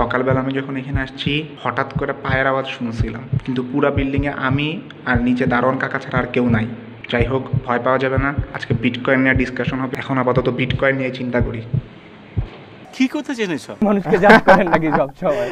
সকালবেলা আমি যখন এখানে আসছি হঠাৎ করে পায়ের আওয়াজ শুনছিলাম, কিন্তু পুরা বিল্ডিংয়ে আমি আর নিচে দারোয়ান কাকা ছাড়া আর কেউ নাই। যাই হোক, ভয় পাওয়া যাবে না, আজকে বিটকয়েন নিয়ে ডিসকাশন হবে। এখন আপাতত বিটকয়েন নিয়ে চিন্তা করি। কি কথা জেনেছো? মানুষকে জাজ করেন নাকি সব সময়?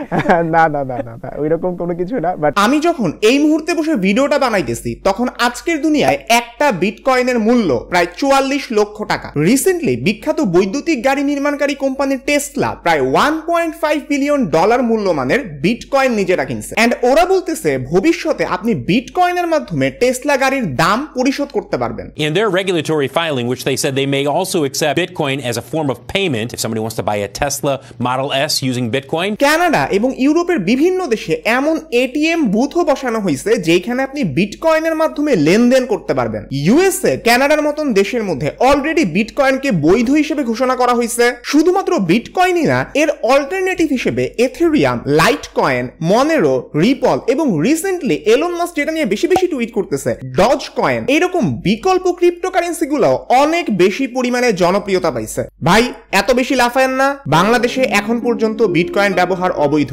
না না না না ওইরকম কোনো কিছু না। বাট আমি যখন এই মুহূর্তে বসে ভিডিওটা বানাইতেছি তখন আজকের দুনিয়ায় একটা বিটকয়েনের মূল্য প্রায় 44 লক্ষ টাকা। রিসেন্টলি বিখ্যাত বৈদ্যুতিক গাড়ি নির্মাণকারী কোম্পানি টেসলা প্রায় $1.5 বিলিয়ন মূল্যমানের বিটকয়েন নিজেরা কিনছে। এন্ড ওরা বলতেছে ভবিষ্যতে আপনি বিটকয়েনের মাধ্যমে টেসলা গাড়ির দাম পরিশোধ করতে পারবেন। In their regulatory filing, which they said they may also accept Bitcoin as a form of payment if somebody wants to buy a Tesla Model S using Bitcoin. Canada এবং ইউরোপের বিভিন্ন দেশে এমন এটিএম বুথও বসানো হয়েছে যেখানে আপনি বিটকয়েনের মাধ্যমে লেনদেন করতে পারবেন। ইউএসএ কানাডার মতন দেশের মধ্যে অলরেডি বিটকয়েনকে বৈধ হিসেবে ঘোষণা করা হয়েছে। শুধুমাত্র বিটকয়েনই না, এর অল্টারনেটিভ হিসেবে এথেরিয়াম, লাইটকয়েন, মনেরো, রিপল এবং রিসেন্টলি এলন মাস্ক যেটা নিয়ে বেশি বেশি টুইট করতেছে ডজ কয়েন, এরকম বিকল্প ক্রিপ্টোকারেন্সি গুলো অনেক বেশি পরিমাণে জনপ্রিয়তা পাইছে। ভাই এত বেশি লাফায়েন না, বাংলাদেশে এখন পর্যন্ত বিটকয়েন ব্যবহার অবৈধ।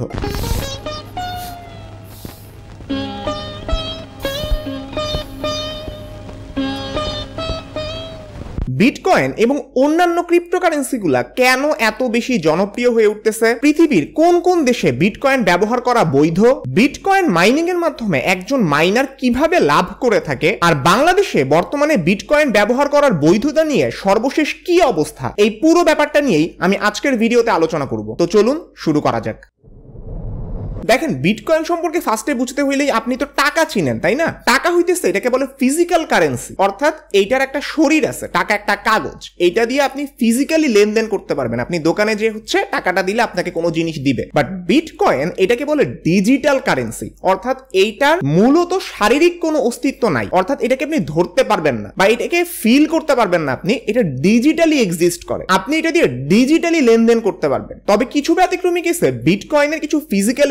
বিটকয়েন এবং অন্যান্য ক্রিপ্টোকারেন্সিগুলা কেন এত বেশি জনপ্রিয় হয়ে উঠতেছে? পৃথিবীর কোন কোন দেশে বিটকয়েন ব্যবহার করা বৈধ? বিটকয়েন মাইনিং এর মাধ্যমে একজন মাইনার কিভাবে লাভ করে থাকে? আর বাংলাদেশে বর্তমানে বিটকয়েন ব্যবহার করার বৈধতা নিয়ে সর্বশেষ কি অবস্থা? এই পুরো ব্যাপারটা নিয়েই আমি আজকের ভিডিওতে আলোচনা করব। তো চলুন শুরু করা যাক। দেখেন, বিটকয়েন সম্পর্কে ফার্স্টে বুঝতে হইলেই আপনি তো টাকা চিনেন, তাই না? টাকা হইতেছে এটাকে বলে ফিজিক্যাল কারেন্সি, অর্থাৎ এইটার একটা শরীর আছে, টাকা একটা কাগজ, এইটা দিয়ে আপনি ফিজিক্যালি লেনদেন করতে পারবেন। আপনি দোকানে যে হচ্ছে টাকাটা দিলে আপনাকে কোনো জিনিস দিবে। বাট বিটকয়েন এটাকে বলে ডিজিটাল কারেন্সি, অর্থাৎ এইটার মূলত শারীরিক কোনো অস্তিত্ব নাই, অর্থাৎ এটাকে আপনি ধরতে পারবেন না বা এটাকে ফিল করতে পারবেন না। আপনি এটা ডিজিটালি এক্সিস্ট করে, আপনি এটা দিয়ে ডিজিটালি লেনদেন করতে পারবেন। তবে কিছু ব্যতিক্রমী কেসে বিটকয়েনের কিছু ফিজিক্যাল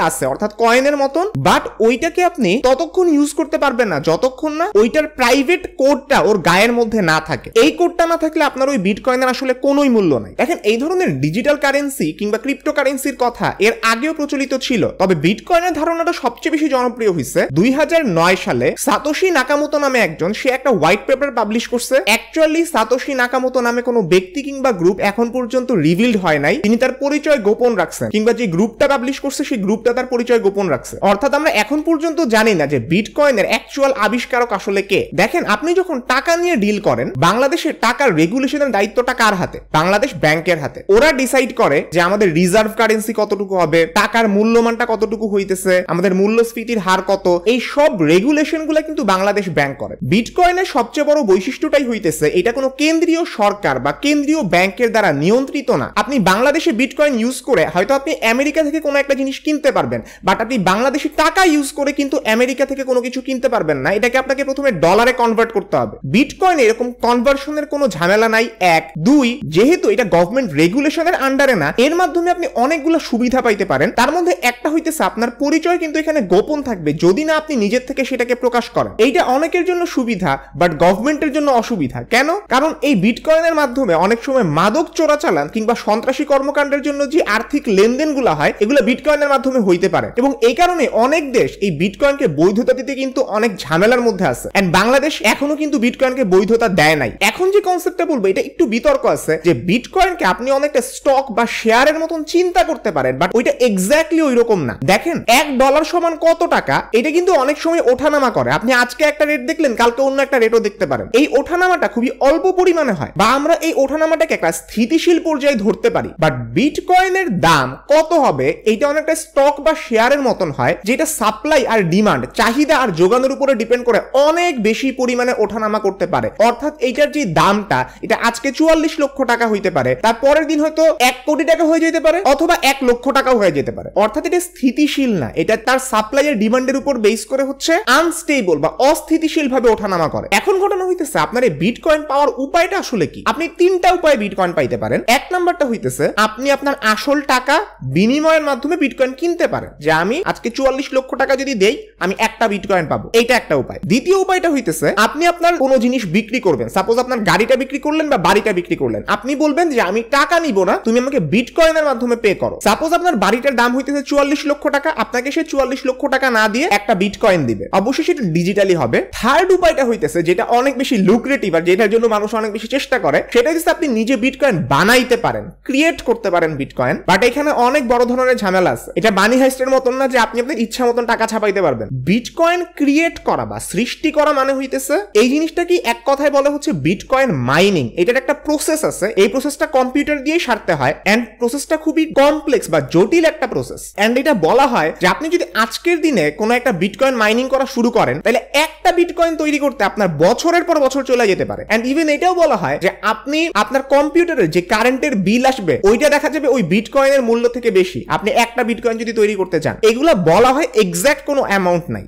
আছে, অর্থাৎ কয়েনের মতন, বাট ওইটাকে আপনি ততক্ষণ ইউজ করতে পারবেন না যতক্ষণ না ওইটার প্রাইভেট কোডটা ওর গায়ের মধ্যে না থাকে। এই কোডটা না থাকলে আপনার ওই বিটকয়েনের আসলে কোনোই মূল্য নাই। দেখেন, এই ধরনের ডিজিটাল কারেন্সি কিংবা ক্রিপ্টোকারেন্সির কথা এর আগেও প্রচলিত ছিল, তবে বিটকয়েনের ধারণাটা সবচেয়ে বেশি জনপ্রিয় হয়েছে 2009 সালে। সাতোশি নাকামোতো নামে একজন, সে একটা হোয়াইট পেপার পাবলিশ করছে। অ্যাকচুয়ালি সাতোশি নাকামোতো নামে কোনো ব্যক্তি কিংবা গ্রুপ এখন পর্যন্ত রিভিলড হয় নাই, তিনি তার পরিচয় গোপন রাখছেন, কিংবা যে গ্রুপটা পাবলিশ করছে সেই গ্রুপটা তার পরিচয় গোপন রাখছে। অর্থাৎ আমরা এখন পর্যন্ত জানি না যে বিটকয়েনের অ্যাকচুয়াল আবিষ্কারক আসলে কে। দেখেন, আপনি যখন টাকা নিয়ে ডিল করেন, বাংলাদেশের টাকার রেগুলেশনের দায়িত্বটা কার হাতে? বাংলাদেশ ব্যাংকের হাতে। ওরা ডিসাইড করে যে আমাদের রিজার্ভ কারেন্সি কতটুকু হবে, টাকার মূল্যমানটা কতটুকু হইতেছে, আমাদের মূল্যস্ফীতির হার কত, এই সব রেগুলেশন গুলো কিন্তু বাংলাদেশ ব্যাংক করে। বিটকয়েনের সবচেয়ে বড় বৈশিষ্ট্যটাই হইতেছে এটা কোনো কেন্দ্রীয় সরকার বা কেন্দ্রীয় ব্যাংকের দ্বারা নিয়ন্ত্রিত না। আপনি বাংলাদেশে বিটকয়েন ইউজ করে হয়তো আপনি আমেরিকা থেকে কোনো একটা জিনিস কিনতে পারবেন, বাট আপনি বাংলাদেশি টাকা ইউজ করে কিন্তু আমেরিকা থেকে কোনো কিছু কিনতে পারবেন না। এটাকে আপনাকে প্রথমে ডলারে কনভার্ট করতে হবে। বিটকয়েনে এরকম কনভার্সনের কোনো ঝামেলা নাই। 1 2 যেহেতু এটা গভর্নমেন্ট রেগুলেশনের আন্ডারে না, এর মাধ্যমে আপনি অনেকগুলো সুবিধা পাইতে পারেন। তার মধ্যে একটা হইতেছে আপনার পরিচয় কিন্তু এখানে গোপন থাকবে যদি না আপনি নিজের থেকে সেটাকে প্রকাশ করেন। এইটা অনেকের জন্য সুবিধা, বাট গভর্নমেন্টের জন্য অসুবিধা। কেন? কারণ এই বিটকয়েনের মাধ্যমে অনেক সময় মাদক চোরাচালান কিংবা সন্ত্রাসী কর্মকাণ্ডের জন্য যে আর্থিক লেনদেনগুলো হয় এগুলো বিটকয়েনের মাধ্যমে হইতে পারে, এবং এই কারণে অনেক দেশ এই বিটকয়েনকে বৈধতা দিতে কিন্তু অনেক ঝামেলার মধ্যে আছে। এন্ড বাংলাদেশ এখনো কিন্তু বিটকয়েনকে বৈধতা দেয় নাই। এখন যে কনসেপ্টটা বলবো এটা একটু বিতর্ক আছে, যে বিটকয়েনকে আপনি অনেকটা স্টক বা শেয়ারের মতন চিন্তা করতে পারেন, বাট ওইটা এক্স্যাক্টলি ওইরকম না। দেখেন, $1 সমান কত টাকা, এটা কিন্তু অনেক সময় ওঠানামা করে। আপনি আজকে একটা রেট দেখলেন, কালকে অন্য একটা রেটও দেখতে পারেন। এই ওঠানামাটা খুবই অল্প পরিমাণে হয়, বা আমরা এই ওঠানামাটাকে একটা স্থিতিশীল পর্যায়ে ধরতে পারি। বাট বিটকয়েনের দাম কত হবে এইটা অনেকটা স্টক বা শেয়ারের মতন হয়, যেটা সাপ্লাই আর ডিমান্ড, চাহিদা আর যোগানের উপরে ডিপেন্ড করে অনেক বেশি পরিমাণে ওঠানামা করতে পারে। অর্থাৎ এইটার যে দামটা, এটা আজকে 44 লক্ষ টাকা হইতে পারে, তার পরের দিন হয়তো 1 কোটি টাকা হয়ে যেতে পারে, অথবা 1 লক্ষ টাকা হয়ে যেতে পারে। অর্থাৎ এটা স্থিতিশীল না, এটা তার সাপ্লাই আর ডিমান্ডের উপর বেস করে হচ্ছে আনস্টেবল বা অস্থিতিশীল ভাবে ওঠানামা করে। এখন ঘটনা হইতেছে আপনার এই বিটকয়েন পাওয়ার উপায়টা আসলে কি? আপনি 3টা উপায়ে বিটকয়েন পাইতে পারেন। 1 নাম্বারটা হইতেছে আপনি আপনার আসল টাকা বিনিময়ের মাধ্যমে বিটকয়েন কিনতে পারেন যে আমি আজকে 44 লক্ষ টাকা যদি দেই আমি একটা বিটকয়েন পাবো, এইটা একটা উপায়। দ্বিতীয় উপায়টা হইতেছে আপনি আপনার কোনো জিনিস বিক্রি করবেন, সাপোজ আপনার গাড়িটা বিক্রি করলেন বা বাড়িটা বিক্রি করলেন, আপনি বলবেন যে আমি টাকা নিব না, তুমি আমাকে বিটকয়েনের মাধ্যমে পে করো। সাপোজ আপনার বাড়িটার দাম হইতেছে 44 লক্ষ টাকা, আপনাকে সে 44 লক্ষ টাকা না দিয়ে একটা বিটকয়েন দিবে, অবশ্যই সেটা ডিজিটালি হবে। থার্ড উপায়টা হইতেছে যেটা অনেক বেশি লুক্রেটিভ আর যেটার জন্য মানুষ অনেক বেশি চেষ্টা করে, সেটা হচ্ছে আপনি নিজে বিটকয়েন বানাইতে পারেন, ক্রিয়েট করতে পারেন বিটকয়েন। বাট এখানে অনেক বড় ধরনের ঝামেলা আছে, এটা মানি হাইস্টের মতন না যে আপনি আপনার ইচ্ছা মতন টাকা ছাপাইতে পারবেন। বিটকয়েন ক্রিয়েট করা বা সৃষ্টি করা মানে হইতেছে এই জিনিসটা কি এক কথায় বলা হচ্ছে বিটকয়েন মাইনিং। এটার একটা প্রসেস আছে, এই প্রসেসটা কম্পিউটার দিয়েই সারতে হয় এন্ড প্রসেসটা খুবই কমপ্লেক্স বা জটিল একটা প্রসেস। এন্ড এটা বলা হয় যে আপনি যদি আজকের দিনে কোনো একটা বিটকয়েন মাইনিং করা শুরু করেন তাহলে একটা বিটকয়েন তৈরি করতে আপনার বছরের পর বছর চলে যেতে পারে। এন্ড ইভেন এটাও বলা হয় যে আপনি আপনার কম্পিউটারের যে কারেন্টের বিল আসবে ওইটা দেখা যাবে ওই বিটকয়েনের মূল্য থেকে বেশি আপনি একটা বিটকয়েন যদি তৈরি করতে চান। এগুলা বলা হয় এক্সাক্ট কোনো অ্যামাউন্ট নাই।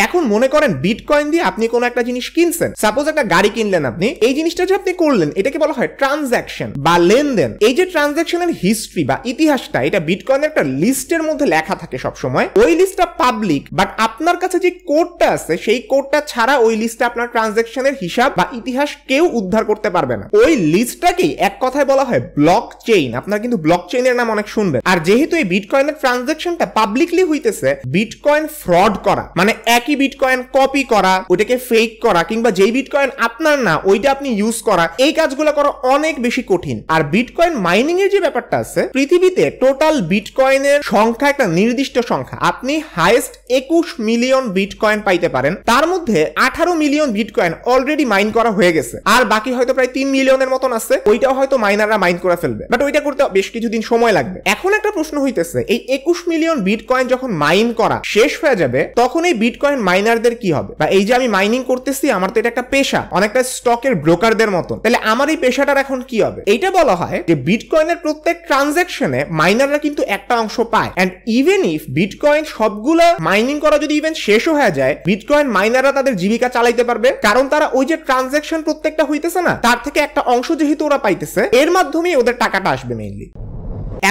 এখন মনে করেন বিটকয়েন দিয়ে আপনি কোনো একটা জিনিস কিনছেন, সাপোজ একটা গাড়ি কিনলেন, আপনি এই জিনিসটা যে আপনি করলেন এটাকে বলা হয় ট্রানজাকশন বা লেনদেন। এই যে ট্রানজাকশনের হিস্ট্রি বা ইতিহাসটা এটা বিটকয়েনের একটা লিস্টের মধ্যে লেখা থাকে সব সময়। ওই লিস্টটা পাবলিক, বাট আপনার কাছে যে কোডটা আছে সেই কোডটা ছাড়া ওই লিস্টে আপনার ট্রানজাকশনের হিসাব বা ইতিহাস কেউ উদ্ধার করতে পারবে না। ওই লিস্টটাকেই এক কথায় বলা হয় ব্লক চেইন। আপনার কিন্তু ব্লক চেইনের নাম অনেক শুনবেন। আর যেহেতু এই বিটকয়েনের ট্রানজাকশনটা পাবলিকলি হইতেছে, বিটকয়েন ফ্রড করা মানে একই বিটকয়েন কপি করা, ওটাকে ফেক করা, কিংবা যেই বিটকয়েন আপনার না ওইটা আপনি ইউজ করা, এই কাজগুলো করা অনেক বেশি কঠিন। আর বিটকয়েন মাইনিং এর যে ব্যাপারটা আছে, পৃথিবীতে টোটাল বিটকয়েনের সংখ্যা একটা নির্দিষ্ট সংখ্যা, আপনি হাইয়েস্ট 21 মিলিয়ন বিটকয়েন পাইতে পারেন। তার মধ্যে 18 মিলিয়ন বিটকয়েন অলরেডি মাইন করা হয়ে গেছে, আর বাকি হয়তো প্রায় 3 মিলিয়নের মতন আছে, ওইটাও হয়তো মাইনাররা মাইন করে ফেলবে, বাট ওইটা করতে বেশ কিছুদিন সময় লাগবে। এখন একটা প্রশ্ন হইতেছে, এই 21 মিলিয়ন বিটকয়েন যখন মাইন করা শেষ হয়ে যাবে তখন এই বিটকয়েন মাইনারদের কি হবে? বা এই যে আমি মাইনিং করতেছি, আমার তো এটা একটা পেশা, অনেকটা স্টকের ব্রোকারদের মতন, তাহলে আমার এই পেশাটার এখন কি হবে? এইটা বলা হয় যে বিটকয়েনের প্রত্যেক ট্রানজাকশনে মাইনাররা কিন্তু একটা অংশ পায়। এন্ড ইভেন ইফ বিটকয়েন সবগুলা মাইনিং করা যদি ইভেন শেষও হয়ে যায়, বিটকয়েন মাইনাররা তাদের জীবিকা চালাইতে পারবে, কারণ তারা ওই যে ট্রানজাকশন প্রত্যেকটা হইতেছে না, তার থেকে একটা অংশ যেহেতু ওরা পাইতেছে, এর মাধ্যমেই ওদের টাকাটা আসবে মেইনলি।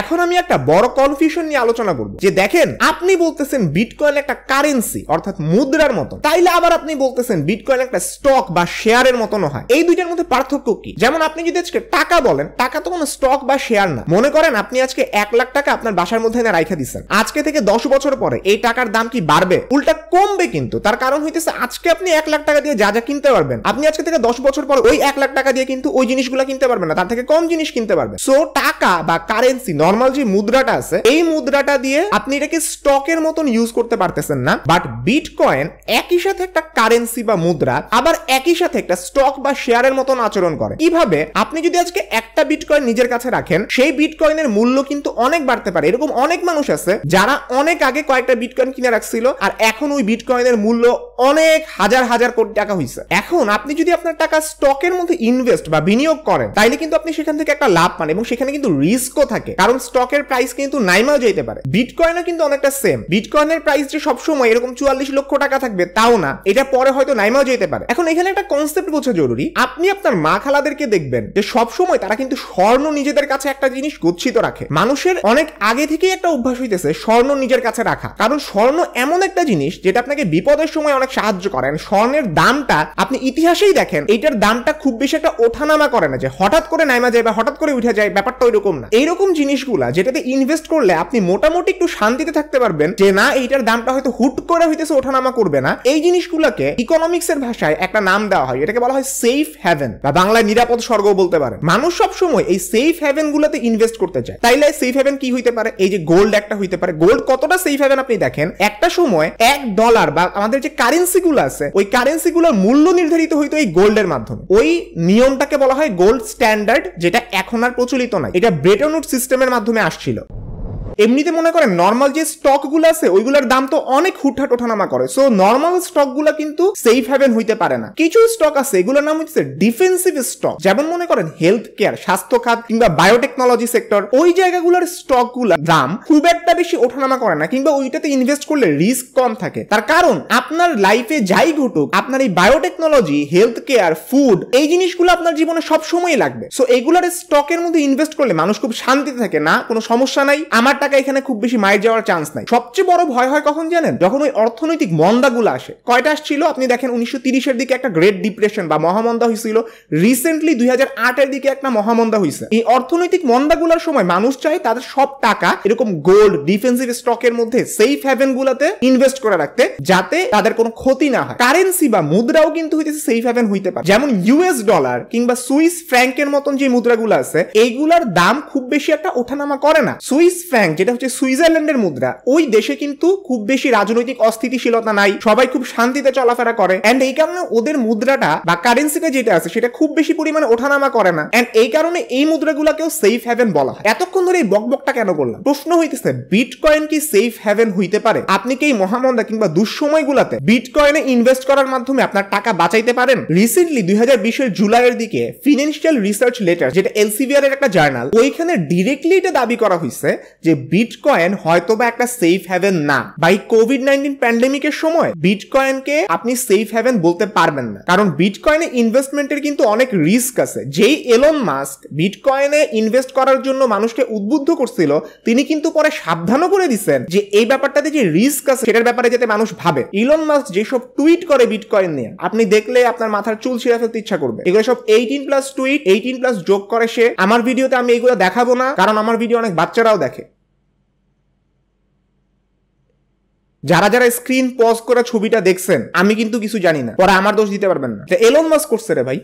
এখন আমি একটা বড় কনফিউশন নিয়ে আলোচনা করব যে দেখেন, আপনি বলতেছেন বিটকয়েন একটা কারেন্সি অর্থাৎ মুদ্রার মতো, তাইলে আবার আপনি বলতেছেন বিটকয়েন একটা স্টক বা শেয়ারের মতনও হয়। এই দুইটার মধ্যে পার্থক্য কি? যেমন আপনি যদি আজকে টাকা বলেন, টাকা তো কোনো স্টক বা শেয়ার না। মনে করেন আপনি আজকে 1 লাখ টাকা আপনার বাসার মধ্যে এনে রাইখা দিচ্ছেন, আজকে থেকে 10 বছর পরে এই টাকার দাম কি বাড়বে? উল্টা কমবে। কিন্তু তার কারণ হইতেছে আজকে আপনি 1 লাখ টাকা দিয়ে যা যা কিনতে পারবেন, আপনি আজকে থেকে 10 বছর পরে ওই 1 লাখ টাকা দিয়ে কিন্তু ওই জিনিসগুলো কিনতে পারবেন না, তার থেকে কম জিনিস কিনতে পারবেন। সো টাকা বা কারেন্সি, নর্মাল যে মুদ্রাটা আছে, এই মুদ্রাটা দিয়ে আপনি এটাকে স্টকের মতন ইউজ করতে পারতেছেন না। বাট বিটকয়েন একই সাথে একটা কারেন্সি বা মুদ্রা, আবার একই সাথে একটা স্টক বা শেয়ারের মতন আচরণ করে। কিভাবে? আপনি যদি আজকে একটা বিটকয়েন নিজের কাছে রাখেন, সেই বিটকয়েনের মূল্য কিন্তু অনেক বাড়তে পারে। এরকম অনেক মানুষ আছে যারা অনেক আগে কয়েকটা বিটকয়েন কিনে রাখছিল, আর এখন ওই বিটকয়েনের মূল্য অনেক হাজার হাজার কোটি টাকা হয়েছে। এখন আপনি যদি আপনার টাকা স্টকের মধ্যে ইনভেস্ট বা বিনিয়োগ করেন, তাইলে কিন্তু আপনি সেখান থেকে একটা লাভ পান, এবং সেখানে কিন্তু রিস্কও থাকে, কারণ স্টকের প্রাইস কিন্তু নাইমাও যেতে পারে। বিটকয়েনও কিন্তু অনেকটা সেম। বিটকয়েনের প্রাইস যে সবসময় এরকম 44 লক্ষ টাকা থাকবে তাও না, এটা পরে হয়তো নাইমাও যেতে পারে। এখন এখানে একটা কনসেপ্ট বোঝা জরুরি। আপনি আপনার মা খালাদেরকে দেখবেন যে সবসময় তারা কিন্তু স্বর্ণ নিজেদের কাছে একটা জিনিস গচ্ছিত রাখে। মানুষের অনেক আগে থেকেই একটা অভ্যাস হইতেছে স্বর্ণ নিজের কাছে রাখা, কারণ স্বর্ণ এমন একটা জিনিস যেটা আপনাকে বিপদের সময় অনেক সাহায্য করে। স্বর্ণের দামটা আপনি ইতিহাসেই দেখেন, এইটার দামটা খুব বেশি একটা ওঠানামা করে না, যে হঠাৎ করে নাইমা যায় বা হঠাৎ করে উঠে যায়, ব্যাপারটা ওইরকম না। এইরকম জিনিসগুলা যেটাতে ইনভেস্ট করলে আপনি মোটামুটি একটু শান্তিতে থাকতে পারবেন, যে না এইটার দামটা হয়তো হুট করে হইতেছে, ওঠানামা করবে না, এই জিনিসগুলোকে ইকোনমিক্স এর ভাষায় একটা নাম দেওয়া হয়, এটাকে বলা হয় সেফ হ্যাভেন বা বাংলায় নিরাপদ স্বর্গ বলতে পারেন। মানুষ সব সময় এই সেফ হ্যাভেন গুলোতে ইনভেস্ট করতে চায়। তাইলে সেফ হ্যাভেন কি হইতে পারে? এই যে গোল্ড একটা হইতে পারে। গোল্ড কতটা সেফ হ্যাভেন আপনি দেখেন, একটা সময় $1 বা আমাদের যে কারেন্সি গুলো আছে, ওই কারেন্সি গুলোর মূল্য নির্ধারিত হইতো এই গোল্ডের মাধ্যমে। ওই নিয়মটাকে বলা হয় গোল্ড স্ট্যান্ডার্ড, যেটা এখন আর প্রচলিত নাই। এটা ব্রেটন উডস সিস্টেমের মাধ্যমে আসছিল। এমনিতে মনে করেন নর্মাল যে স্টক গুলো আছে ওইগুলোর দাম তো অনেক হুটহাট ওঠানামা করে। সো নর্মাল স্টক গুলো কিন্তু সেফ হ্যাভেন হইতে পারে না। কিছু স্টক আছে এগুলোর নাম হচ্ছে ডিফেন্সিভ স্টক, যেমন মনে করেন হেলথ কেয়ার, স্বাস্থ্য খাত কিংবা বায়োটেকনোলজি সেক্টর, ওই জায়গাগুলোর স্টক গুলোর দাম খুব একটা বেশি ওঠানামা করে না, কিংবা ওইটাতে ইনভেস্ট করলে রিস্ক কম থাকে। তার কারণ আপনার লাইফে যাই ঘটুক, আপনার এই বায়োটেকনোলজি, হেলথ কেয়ার, ফুড, এই জিনিসগুলো আপনার জীবনে সব সময় লাগবে। সো এগুলোর স্টকের মধ্যে ইনভেস্ট করলে মানুষ খুব শান্তিতে থাকে, না কোনো সমস্যা নাই, আমার আমার টাকা এখানে খুব বেশি মাইর যাওয়ার চান্স নাই। সবচেয়ে বড় ভয় হয় কখন জানেন? যখন ওই অর্থনৈতিক মন্দাগুলো আসে। কয়টা আসছিল আপনি দেখেন, 1930-এর দিকে একটা গ্রেট ডিপ্রেশন বা মহামন্দা হয়েছিল, রিসেন্টলি 2008-এর দিকে একটা মহামন্দা হয়েছে। এই অর্থনৈতিক মন্দাগুলোর সময় মানুষ চায় তাদের সব টাকা এরকম গোল্ড, ডিফেন্সিভ স্টকের মধ্যে, সেফ হ্যাভেন গুলাতে ইনভেস্ট করে রাখতে, যাতে তাদের কোনো ক্ষতি না হয়। কারেন্সি বা মুদ্রাও কিন্তু হইতেছে সেফ হ্যাভেন হইতে পারে। যেমন ইউএস ডলার কিংবা সুইস ফ্র্যাঙ্কের মতন যে মুদ্রাগুলো আছে, এইগুলার দাম খুব বেশি একটা ওঠানামা করে না। সুইস ফ্র্যাঙ্ক যেটা হচ্ছে সুইজারল্যান্ডের মুদ্রা, ওই দেশে কিন্তু খুব বেশি রাজনৈতিক অস্থিতিশীলতা নাই, সবাই খুব শান্তিতে চলাফেরা করে, এন্ড এই কারণে ওদের মুদ্রাটা বা কারেন্সিটা যেটা আছে সেটা খুব বেশি পরিমাণে ওঠানামা করে না, এন্ড এই কারণে এই মুদ্রাগুলোকেও সেফ হ্যাভেন বলা হয়। এতক্ষণ ধরে এই বকবকটা কেন করলাম? প্রশ্ন হইতেছে বিটকয়েন কি সেফ হ্যাভেন হইতে পারে? আপনি কি এই মহামন্দা কিংবা দুঃসময়গুলোতে বিটকয়েনে ইনভেস্ট করার মাধ্যমে আপনার টাকা বাঁচাইতে পারেন? রিসেন্টলি 2020-এর জুলাইয়ের দিকে ফিনান্সিয়াল রিসার্চ লেটার, যেটা এলসিভিআর এর একটা জার্নাল, ওইখানে ডিরেক্টলি এটা দাবি করা হয়েছে যে বিটকয়েন হয়তোবা একটা সেফ হ্যাভেন না। বাই কোভিড-19 প্যান্ডেমিকের সময় বিটকয়েনকে আপনি সেফ হ্যাভেন বলতে পারবেন না, কারণ বিটকয়েনে ইনভেস্টমেন্টের কিন্তু অনেক রিস্ক আছে। যেই এলন মাস্ক বিটকয়েনে ইনভেস্ট করার জন্য মানুষকে উদ্বুদ্ধ করছিল, তিনি কিন্তু পরে সাবধানও করে দিচ্ছেন যে এই ব্যাপারটাতে যে রিস্ক আছে সেটার ব্যাপারে যাতে মানুষ ভাবে। ইলন মাস্ক যেসব টুইট করে বিটকয়েন নিয়ে, আপনি দেখলে আপনার মাথার চুল ছিঁড়ে ফেলতে ইচ্ছা করবে। এগুলো সব 18+ টুইট, 18+ যোগ করে সে। আমার ভিডিওতে আমি এগুলো দেখাবো না, কারণ আমার ভিডিও অনেক বাচ্চারাও দেখে। যারা যারা স্ক্রিন পজ করে ছবিটা দেখছেন, আমি কিন্তু কিছু জানি না, পরে আমার দোষ দিতে পারবেন না। এলন মাস্ক করছে রে ভাই।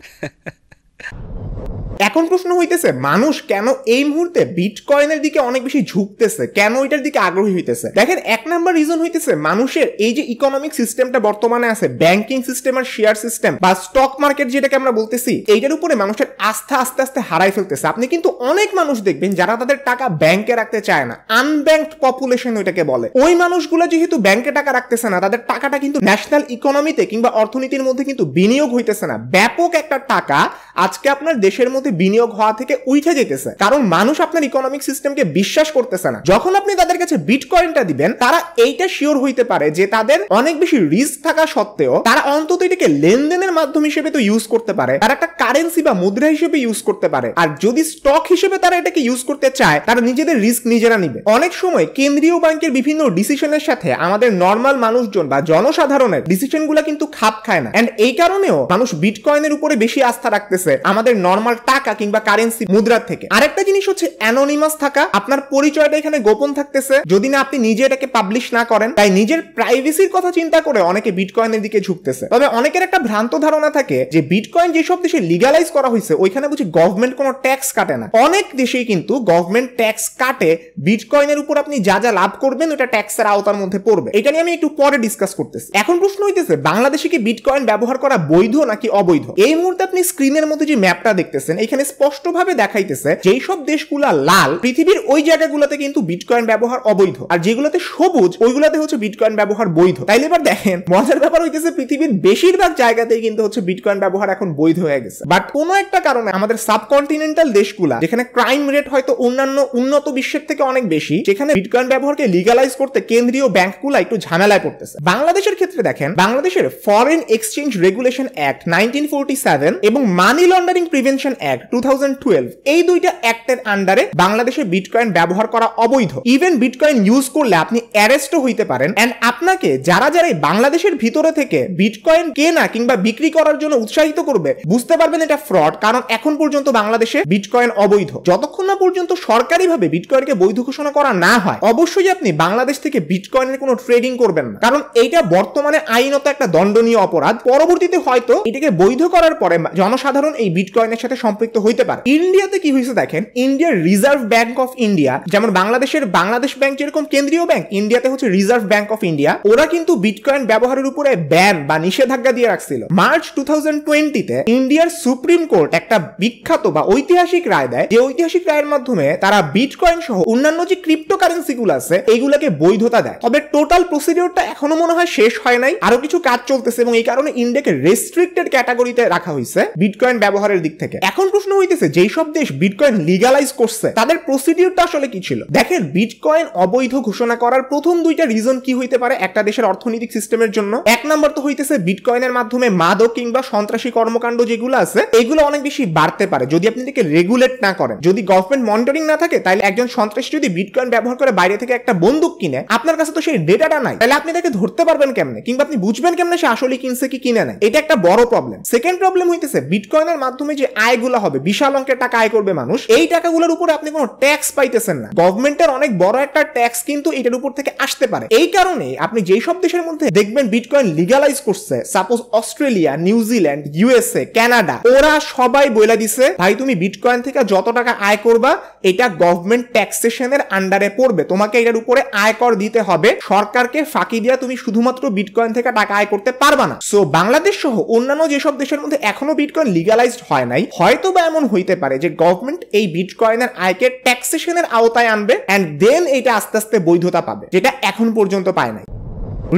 এখন প্রশ্ন হইতেছে মানুষ কেন এই মুহূর্তে বিটকয়েনের দিকে অনেক বেশি ঝুঁকতেছে, কেন এটার দিকে আগ্রহী হইতেছে? দেখেন, এক নাম্বার রিজন হইতেছে মানুষের এই যে ইকোনমিক সিস্টেমটা বর্তমানে আছে, ব্যাংকিং সিস্টেম আর শেয়ার সিস্টেম বা স্টক মার্কেট যেটাকে আমরা বলতেছি, এইটার উপরে মানুষের আস্থা আস্তে আস্তে হারাই ফেলতেছে। আপনি কিন্তু অনেক মানুষ দেখবেন যারা তাদের টাকা ব্যাংকে রাখতে চায় না, আনব্যাংকড পপুলেশন ওইটাকে বলে। ওই মানুষগুলো যেহেতু ব্যাংকে টাকা রাখতেছে না, তাদের টাকাটা কিন্তু ন্যাশনাল ইকোনমিতে কিংবা অর্থনীতির মধ্যে কিন্তু বিনিয়োগ হইতেছে না। ব্যাপক একটা টাকা আজকে আপনার দেশের মধ্যে বিনিয়োগ হওয়া থেকে উঠে যেতেছে, কারণ মানুষ আপনার ইকোনমিক সিস্টেমকে বিশ্বাস করতেছে না। যখন আপনি তাদের কাছে বিটকয়েনটা দিবেন, তারা এইটা শিওর হইতে পারে যে তাদের অনেক বেশি রিস্ক থাকা সত্ত্বেও তারা অন্তত এটাকে লেনদেনের মাধ্যম হিসেবে তো ইউজ করতে পারে, তারা একটা কারেন্সি বা মুদ্রা হিসেবে ইউজ করতে পারে। আর যদি স্টক হিসেবে তারা এটাকে ইউজ করতে চায়, তারা নিজেদের রিস্ক নিজেরা নিবে। অনেক সময় কেন্দ্রীয় ব্যাংকের বিভিন্ন ডিসিশনের সাথে আমাদের নর্মাল মানুষজন বা জনসাধারণের ডিসিশনগুলো কিন্তু খাপ খায় না, এন্ড এই কারণেও মানুষ বিটকয়েনের উপরে বেশি আস্থা রাখতেছে আমাদের নর্মাল টাকা কিংবা কারেন্সি মুদ্রার থেকে। আরেকটা জিনিস হচ্ছে অ্যানোনিমাস থাকা, আপনার পরিচয়টা এখানে গোপন থাকতেছে যদি না আপনি নিজে এটাকে পাবলিশ না করেন। তাই নিজের প্রাইভেসির কথা চিন্তা করে অনেকে বিটকয়েনের দিকে ঝুঁকতেছে। তবে অনেকের একটা ভ্রান্ত ধারণা থাকে যে বিটকয়েন যেসব দেশে লিগালাইজ করা হয়েছে ওইখানে বুঝি গভর্নমেন্ট কোনো ট্যাক্স কাটে না। অনেক দেশেই কিন্তু গভর্নমেন্ট ট্যাক্স কাটে, বিটকয়েনের উপর আপনি যা যা লাভ করবেন ওটা ট্যাক্সের আওতার মধ্যে পড়বে। এটা নিয়ে আমি একটু পরে ডিসকাস করতেছি। এখন প্রশ্ন হইতেছে বাংলাদেশে কি বিটকয়েন ব্যবহার করা বৈধ নাকি অবৈধ? এই মুহূর্তে আপনি স্ক্রিনের মধ্যে যে ম্যাপটা দেখতেছেন, এখানে স্পষ্টভাবে দেখাইতেছে যেই সব দেশগুলা লাল, পৃথিবীর ওই জায়গাগুলোতে কিন্তু বিটকয়েন ব্যবহার অবৈধ, আর যেগুলোতে সবুজ ওইগুলোতে হচ্ছে বিটকয়েন ব্যবহার বৈধ। তাইলে এবার দেখেন মজার ব্যাপার হইতেছে পৃথিবীর বেশিরভাগ জায়গাতেই কিন্তু হচ্ছে বিটকয়েন ব্যবহার এখন বৈধ হয়ে গেছে। বাট কোনো একটা কারণে আমাদের সাবকন্টিনেন্টাল দেশগুলা, যেখানে ক্রাইম রেট হয়তো অন্যান্য উন্নত বিশ্বের থেকে অনেক বেশি, সেখানে বিটকয়েন ব্যবহারকে লিগালাইজ করতে কেন্দ্রীয় ব্যাংকগুলা একটু ঝামেলায় পড়তেছে। বাংলাদেশের ক্ষেত্রে দেখেন, বাংলাদেশের ফরেন এক্সচেঞ্জ রেগুলেশন অ্যাক্ট 1947 এবং মানি লন্ডারিং প্রিভেনশন অ্যাক্ট 2012, এই দুইটা অ্যাক্টের আন্ডারে বাংলাদেশে বিটকয়েন ব্যবহার করা অবৈধ। ইভেন বিটকয়েন ইউজ করলে আপনি অ্যারেস্টও হইতে পারেন, এন্ড আপনাকে যারা যারা বাংলাদেশের ভিতরে থেকে বিটকয়েন কেনা কিংবা বিক্রি করার জন্য উৎসাহিত করবে, বুঝতে পারবেন এটা ফ্রড, কারণ এখন পর্যন্ত বাংলাদেশে বিটকয়েন অবৈধ। যতক্ষণ না পর্যন্ত সরকারিভাবে বিটকয়েনকে বৈধ ঘোষণা করা না হয়, অবশ্যই আপনি বাংলাদেশ থেকে বিটকয়েনের কোনো ট্রেডিং করবেন না, কারণ এইটা বর্তমানে আইনত একটা দণ্ডনীয় অপরাধ। পরবর্তীতে হয়তো এটাকে বৈধ করার পরে জনসাধারণ এই বিটকয়েনের সাথে সম্পৃক্ত হইতে পারে। ইন্ডিয়াতে কি হয়েছে দেখেন, ইন্ডিয়ার রিজার্ভ ব্যাংক অফ ইন্ডিয়া, যেমন বাংলাদেশের বাংলাদেশ ব্যাংক যেরকম কেন্দ্রীয় ব্যাংক, ইন্ডিয়াতে হচ্ছে রিজার্ভ ব্যাংক অফ ইন্ডিয়া, ওরা কিন্তু বিটকয়েন ব্যবহারের উপরে ব্যান বা নিষেধাজ্ঞা দিয়ে রাখছিল। মার্চ 2020-তে ইন্ডিয়ার সুপ্রিম কোর্ট একটা বিখ্যাত বা ঐতিহাসিক রায় দেয়, যে ঐতিহাসিক রায়ের মাধ্যমে তারা বিটকয়েন সহ অন্যান্য যে ক্রিপ্টোকারেন্সি গুলো আছে এইগুলোকে বৈধতা দেয়। তবে টোটাল প্রসিডিওরটা এখনো মনে হয় শেষ হয় নাই, আরো কিছু কাজ চলতেছে এবং এই কারণে ইন্ডিয়াকে রেস্ট্রিক্টেড ক্যাটাগরিতে রাখা হয়েছে বিটকয়েন ব্যবহারের দিক থেকে। এখন প্রশ্ন হইতেছে যেই সব দেশ বিটকয়েন লিগালাইজ করছে তাদের প্রসিডিউরটা আসলে কি ছিল। দেখেন, বিটকয়েন অবৈধ ঘোষণা করার প্রথম দুইটা রিজন কি হইতে পারে একটা দেশের অর্থনৈতিক সিস্টেমের জন্য। এক নম্বর তো হইতেছে বিটকয়েনের মাধ্যমে মাদক কিংবা সন্ত্রাসী কর্মকাণ্ড যেগুলো আছে এগুলো অনেক বেশি বাড়তে পারে যদি আপনি এটাকে রেগুলেট না করেন। যদি গভর্নমেন্ট মনিটরিং না থাকে তাহলে একজন সন্ত্রাসী যদি বিটকয়েন ব্যবহার করে বাইরে থেকে একটা বন্দুক কিনে, আপনার কাছে তো সেই ডেটাটা নাই, তাহলে আপনি তাকে ধরতে পারবেন কেমনে কিংবা আপনি বুঝবেন কেমনে সে আসলে কিনছে কি কিনে নেয়। এটা একটা বড় প্রবলেম। সেকেন্ড প্রবলেম হইতেছে বিটকয়েনের মাধ্যমে যে আয়গুলো হবে, বিশাল অঙ্কের টাকা আয় করবে মানুষ, এই টাকাগুলোর উপরে আপনি কোনো ট্যাক্স পাইতেছেন না। গভর্নমেন্টের অনেক বড় একটা ট্যাক্স কিন্তু এটার উপর থেকে আসতে পারে। এই কারণে আপনি যেই সব দেশের মধ্যে দেখবেন বিটকয়েন লিগালাইজ করছে, suppose Australia, New Zealand, USA, Canada, ওরা সবাই বলে দিছে ভাই তুমি বিটকয়েন থেকে যত টাকা আয় করবা এটা গভর্নমেন্ট ট্যাক্সেশনের আন্ডারে পড়বে, তোমাকে এটার উপরে আয়কর দিতে হবে, সরকারকে ফাঁকি দিয়া তুমি শুধুমাত্র বিটকয়েন থেকে টাকা আয় করতে পারবা না। সো বাংলাদেশ সহ অন্যান্য যেসব দেশের মধ্যে এখনো বিটকয়েন লিগালাইজড হয় নাই, হয়তো বা এমন হইতে পারে যে গভর্নমেন্ট এই বিটকয়েনের আয়কে ট্যাক্সেশনের আওতায় আনবে এন্ড দেন এটা আস্তে আস্তে বৈধতা পাবে, যেটা এখন পর্যন্ত পায় নাই।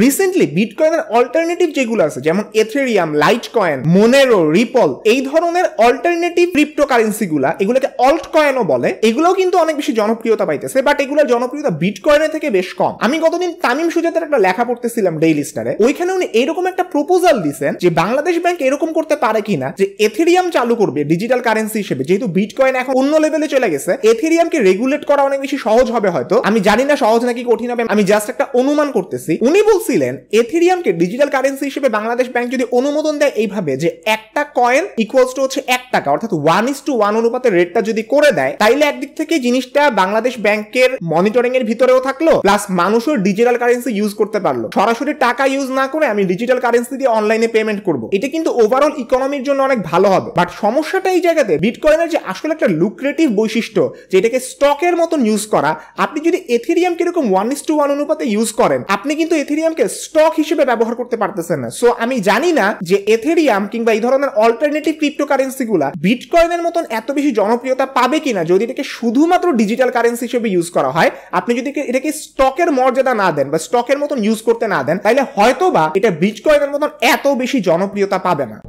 রিসেন্টলি বিটকয়েনের অল্টারনেটিভ যেগুলো আছে যেমন এথেরিয়াম, লাইটকয়েন, মোনেরো, রিপল, এই ধরনের অল্টারনেটিভ ক্রিপ্টোকারেন্সিগুলা, এগুলোকে অল্ট কয়েনও বলে, এগুলোও কিন্তু অনেক বেশি জনপ্রিয়তা পাইতেছে, বাট এগুলোর জনপ্রিয়তা বিটকয়েনের থেকে বেশ কম। আমি গতদিন তামিম সুজাতের একটা লেখা পড়তেছিলাম ডেইলি স্টারে, ওইখানে উনি এরকম একটা প্রপোজাল দিয়েছেন যে বাংলাদেশ ব্যাংক এরকম করতে পারে কিনা যে এথেরিয়াম চালু করবে ডিজিটাল কারেন্সি হিসেবে, যেহেতু বিটকয়েন এখন অন্য লেভেলে চলে গেছে, এথেরিয়ামকে রেগুলেট করা অনেক বেশি সহজ হবে হয়তো, আমি জানি না সহজ নাকি কঠিন হবে, আমি জাস্ট একটা অনুমান করতেছি। উনি বলছিলেন এথেরিয়ামকে ডিজিটাল কারেন্সি হিসেবে বাংলাদেশ ব্যাংক যদি অনুমোদন দেয় এইভাবে যে একটা কয়েন ইকুয়ালস টু হচ্ছে 1 টাকা, অর্থাৎ 1:1 অনুপাতের রেটটা যদি করে দেয়, তাইলে একদিক থেকে জিনিসটা বাংলাদেশ ব্যাংকের মনিটরিং এর ভিতরেও থাকলো, প্লাস মানুষও ডিজিটাল কারেন্সি ইউজ করতে পারলো। সরাসরি টাকা ইউজ না করে আমি ডিজিটাল কারেন্সি দিয়ে অনলাইনে পেমেন্ট করব, এটা কিন্তু ওভারঅল ইকোনমির জন্য অনেক ভালো হবে। বাট সমস্যাটা এই জায়গাতে বিটকয়েনের যে আসলে একটা লুক্রেটিভ বৈশিষ্ট্য যেটাকে স্টকের মতন ইউজ করা, আপনি যদি এথেরিয়ামকে এরকম 1:1 অনুপাতে ইউজ করেন, আপনি কিন্তু এথেরিয়ামকে স্টক হিসেবে ব্যবহার করতে পারতেছেন না। সো আমি জানি না যে এথেরিয়াম কিংবা এই ধরনের অল্টারনেটিভ ক্রিপ্টোকারেন্সিগুলা বিটকয়েনের মতন এত বেশি জনপ্রিয়তা পাবে কিনা যদি এটাকে শুধুমাত্র ডিজিটাল কারেন্সি হিসেবে ইউজ করা হয়। আপনি যদি এটাকে স্টকের মর্যাদা না দেন বা স্টকের মতন ইউজ করতে না দেন, তাহলে হয়তোবা এটা বিটকয়েনের মতন এত বেশি জনপ্রিয়তা পাবে না।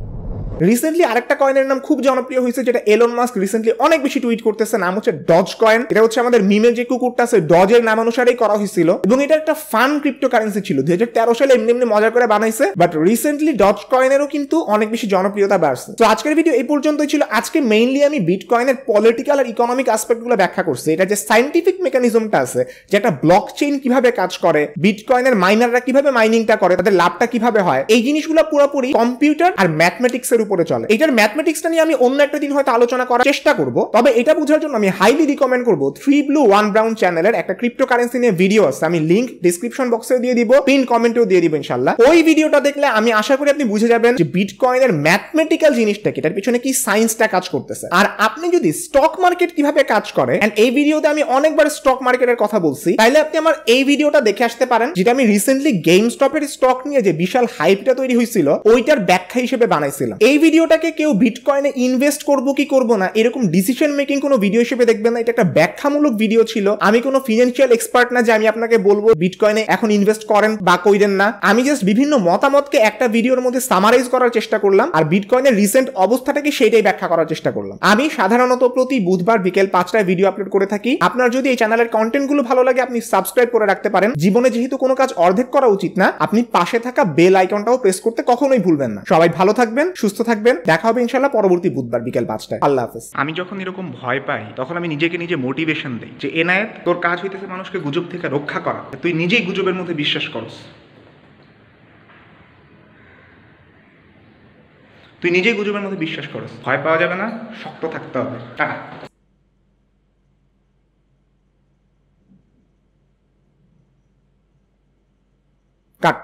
রিসেন্টলি আরেকটা কয়েনের নাম খুব জনপ্রিয় হয়েছে যেটা এলন মাস্ক রিসেন্টলি অনেক বেশি টুইট করতেছে, নাম হচ্ছে ডজ কয়েন। এটা হচ্ছে আমাদের মিমের যে কুকুরটা আছে ডজের নাম অনুসারেই করা হয়েছিল এবং এটা একটা ফান ক্রিপ্টোকারেন্সি ছিল, 2013 সালে এমনি এমনি মজা করে বানাইছে, বাট রিসেন্টলি ডজ কয়েনেরও কিন্তু অনেক বেশি জনপ্রিয়তা বাড়ছে। তো আজকের ভিডিও এই পর্যন্তই ছিল। আজকে মেইনলি আমি বিটকয়েনের পলিটিক্যাল আর ইকোনমিক অ্যাসপেক্টগুলো ব্যাখ্যা করছি, এটা যে সায়েন্টিফিক মেকানিজমটা আছে, যে একটা ব্লকচেইন কিভাবে কাজ করে, বিটকয়েনের মাইনাররা কিভাবে মাইনিংটা করে, তাদের লাভটা কিভাবে হয়, এই জিনিসগুলো পুরোপুরি কম্পিউটার আর ম্যাথমেটিক্স এর উপরে চলে। এটার ম্যাথমেটিক্সটা নিয়ে আমি অন্য একটা দিন হয়তো আলোচনা করার চেষ্টা করব, তবে এটা বোঝার জন্য আমি হাইলি রিকমেন্ড করব 3 Blue 1 Brown চ্যানেলের একটা ক্রিপ্টোকারেন্সি নিয়ে ভিডিও আছে, আমি লিংক ডেসক্রিপশন বক্সেও দিয়ে দিব, পিন কমেন্টেও দিয়ে দিব ইনশাআল্লাহ। ওই ভিডিওটা দেখলে আমি আশা করি আপনি বুঝে যাবেন যে বিটকয়েনের ম্যাথমেটিক্যাল জিনিসটা কি, এটার পিছনে কি সায়েন্সটা কাজ করতেছে। আর আপনি যদি স্টক মার্কেট কিভাবে কাজ করে, এন্ড এই ভিডিওতে আমি অনেকবার স্টক মার্কেটের কথা বলছি, তাইলে আপনি আমার এই ভিডিওটা দেখে আসতে পারেন, যেটা আমি রিসেন্টলি গেমস্টপের স্টক নিয়ে যে বিশাল হাইপটা তৈরি হয়েছিল ওইটার ব্যাখ্যা হিসেবে বানাইছিলাম। এই ভিডিওটাকে কেউ বিটকয়েনে ইনভেস্ট করব কি করব না এরকম ডিসিশন মেকিং কোনো ভিডিও হিসেবে দেখবেন না, এটা একটা ব্যাখ্যামূলক ভিডিও ছিল। আমি কোনো ফিনান্সিয়াল এক্সপার্ট না যে আমি আপনাকে বলবো বিটকয়েনে এখন ইনভেস্ট করেন বা কইরেন না। আমি জাস্ট বিভিন্ন মতামতকে একটা ভিডিওর মধ্যে সামারাইজ করার চেষ্টা করলাম আর বিটকয়েনের রিসেন্ট অবস্থাটাকে সেটাই ব্যাখ্যা করার চেষ্টা করলাম। আমি সাধারণত প্রতি বুধবার বিকেল 5টায় ভিডিও আপলোড করে থাকি। আপনার যদি এই চ্যানেলের কন্টেন্টগুলো ভালো লাগে আপনি সাবস্ক্রাইব করে রাখতে পারেন। জীবনে যেহেতু কোনো কাজ অর্ধেক করা উচিত না, আপনি পাশে থাকা বেল আইকনটাও প্রেস করতে কখনোই ভুলবেন না। সবাই ভালো থাকবেন, সুস্থ থাকবেন, দেখা হবে ইনশাআল্লাহ পরবর্তী বুধবার বিকেল 5টায়। আল্লাহ হাফেজ। আমি যখন এরকম ভয় পাই তখন আমি নিজেকে নিজে মোটিভেশন দিই যে এনায়েত তোর কাজ হইতেছে মানুষকে গুজব থেকে রক্ষা করা, তুই নিজেই গুজবের মধ্যে বিশ্বাস করস, তুই নিজেই গুজবের মধ্যে বিশ্বাস করস। ভয় পাওয়া যাবে না, শক্ত থাকতে হবে। টাটা। কাট।